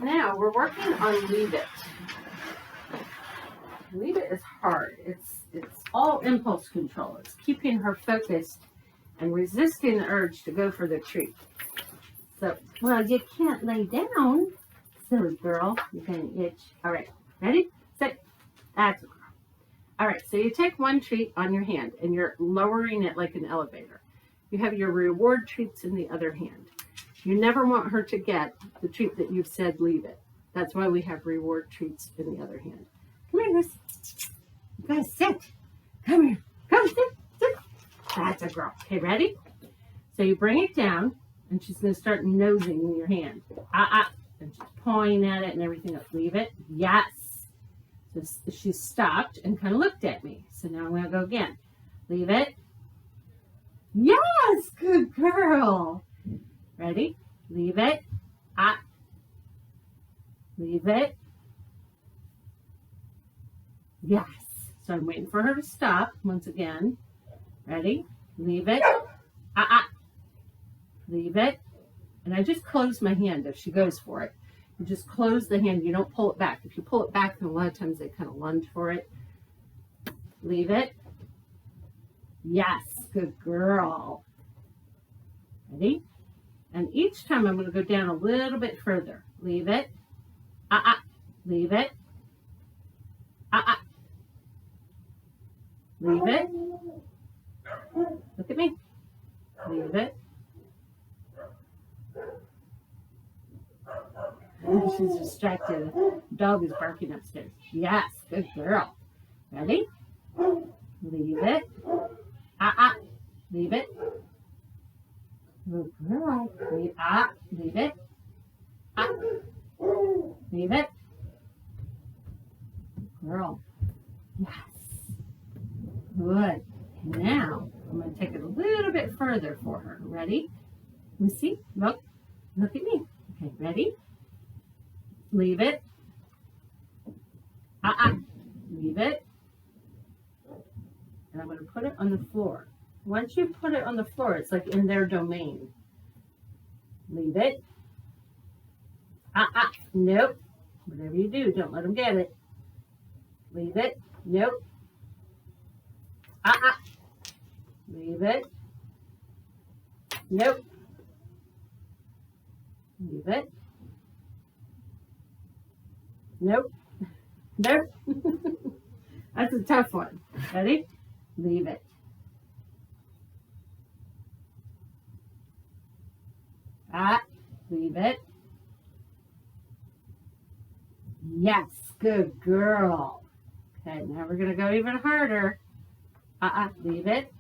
Now we're working on Leave It. Leave It is hard. It's all impulse control. It's keeping her focused and resisting the urge to go for the treat. So, well, you can't lay down, silly girl. You're going to itch. All right, ready, set, that's a girl. All right, so you take one treat on your hand and you're lowering it like an elevator. You have your reward treats in the other hand. You never want her to get the treat that you've said leave it. That's why we have reward treats in the other hand. Come here, Lucy. You gotta sit. Come here. Come sit. That's a girl. Okay, ready? So you bring it down, and she's gonna start nosing in your hand. And she's pawing at it and everything else. Leave it. Yes. So she stopped and kind of looked at me. So now I'm gonna go again. Leave it. Yes, good girl. Ready? Leave it. Leave it. Yes. So I'm waiting for her to stop once again. Ready? Leave it. Leave it. And I just close my hand if she goes for it. You just close the hand. You don't pull it back. If you pull it back, then a lot of times they kind of lunge for it. Leave it. Yes. Good girl. Ready? And each time I'm going to go down a little bit further. Leave it. Leave it. Leave it. Look at me. Leave it. She's distracted. The dog is barking upstairs. Yes, good girl. Ready? Leave it. Leave it. Good girl. Leave it. Leave it. Girl. Yes. Good. Now, I'm going to take it a little bit further for her. Ready? Lucy, look. Look at me. Okay, ready? Leave it. Leave it. And I'm going to put it on the floor. Once you put it on the floor, it's like in their domain. Leave it. Nope. Whatever you do, don't let them get it. Leave it. Nope. Leave it. Nope. Leave it. Nope. Nope. That's a tough one. Ready? Leave it. Leave it. Yes, good girl. Okay, now we're going to go even harder. Leave it.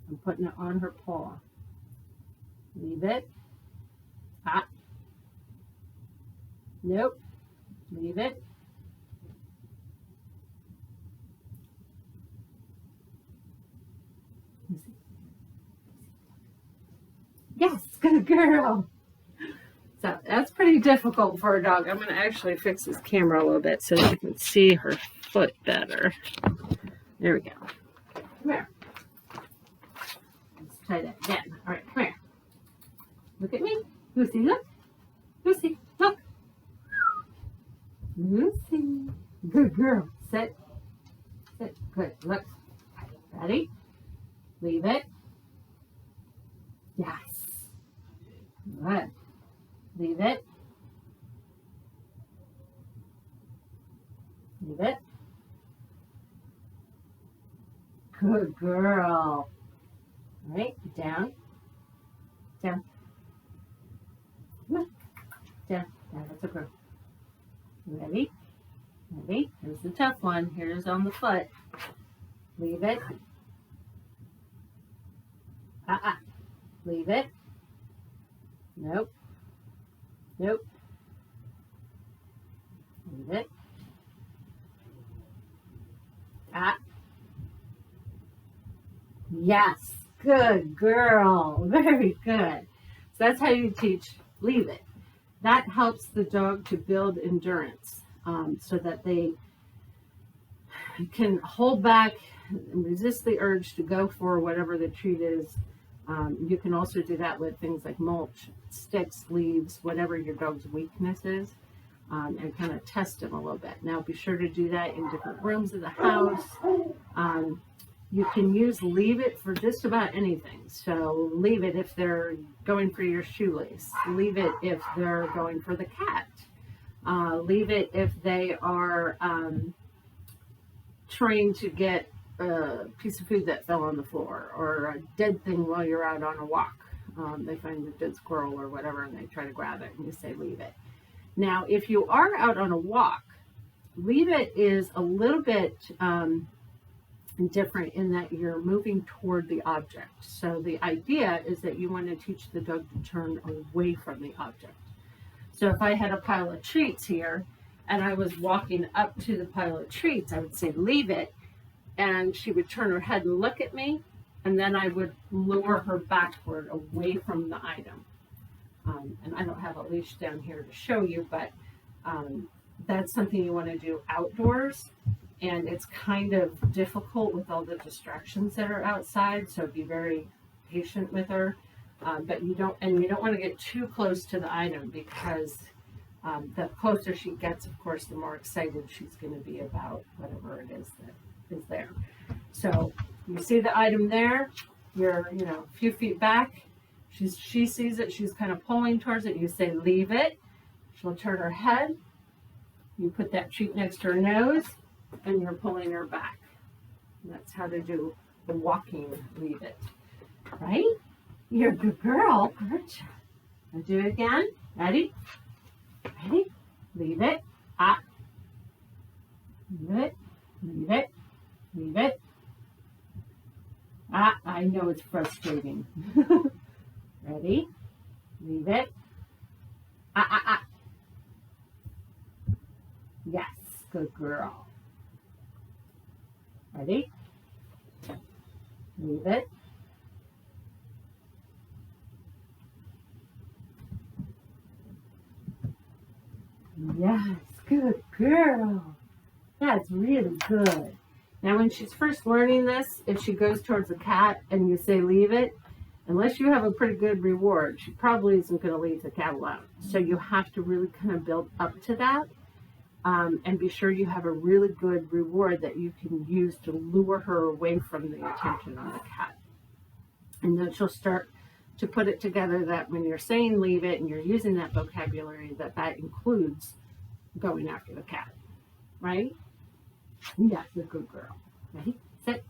I'm putting it on her paw. Leave it. Nope. Leave it. Yes, good girl. So that's pretty difficult for a dog. I'm going to actually fix this camera a little bit so you can see her foot better. There we go. Come here. Let's try that again. All right, come here. Look at me. Lucy, look. Lucy, look. Lucy. Good girl. Sit. Sit. Good. Look. Ready? Leave it. Yes. Good. Leave it. Leave it. Good girl. All right, down. Down. Come on. Down. Now that's a girl. Ready? Ready? Here's the tough one. Here's on the foot. Leave it. Leave it. Nope. Nope. Leave it. Yes. Good girl. Very good. So that's how you teach leave it. That helps the dog to build endurance so that they can hold back and resist the urge to go for whatever the treat is You can also do that with things like mulch, sticks, leaves, whatever your dog's weakness is, and kind of test them a little bit. Now, be sure to do that in different rooms of the house. You can use leave it for just about anything. So leave it if they're going for your shoelace. Leave it if they're going for the cat. Leave it if they are trying to get a piece of food that fell on the floor, or a dead thing while you're out on a walk. They find a dead squirrel or whatever and they try to grab it and you say leave it. Now, if you are out on a walk, leave it is a little bit different in that you're moving toward the object. So the idea is that you want to teach the dog to turn away from the object. So if I had a pile of treats here and I was walking up to the pile of treats, I would say leave it, and she would turn her head and look at me, and then I would lure her backward away from the item. And I don't have a leash down here to show you, but that's something you want to do outdoors, and it's kind of difficult with all the distractions that are outside, so be very patient with her. But you don't want to get too close to the item, because the closer she gets, of course, the more excited she's going to be about whatever it is that is there. So you see the item there, you're a few feet back, she sees it, she's kind of pulling towards it, you say leave it, she'll turn her head, you put that treat next to her nose, and you're pulling her back. And that's how to do the walking leave it, right? You're a good girl. Good job. I'll do it again. Ready? Ready? Leave it. Ah. Leave it. Leave it. Leave it. Ah, I know it's frustrating. Ready? Leave it. Ah, ah, ah. Yes, good girl. Ready? Leave it. Yes, good girl. That's really good. Now, when she's first learning this, if she goes towards the cat and you say leave it, unless you have a pretty good reward, she probably isn't going to leave the cat alone. So you have to really kind of build up to that, and be sure you have a really good reward that you can use to lure her away from the attention on the cat. And then she'll start to put it together that when you're saying leave it and you're using that vocabulary, that includes going after the cat, right? Yes, a good girl. Ready, sit,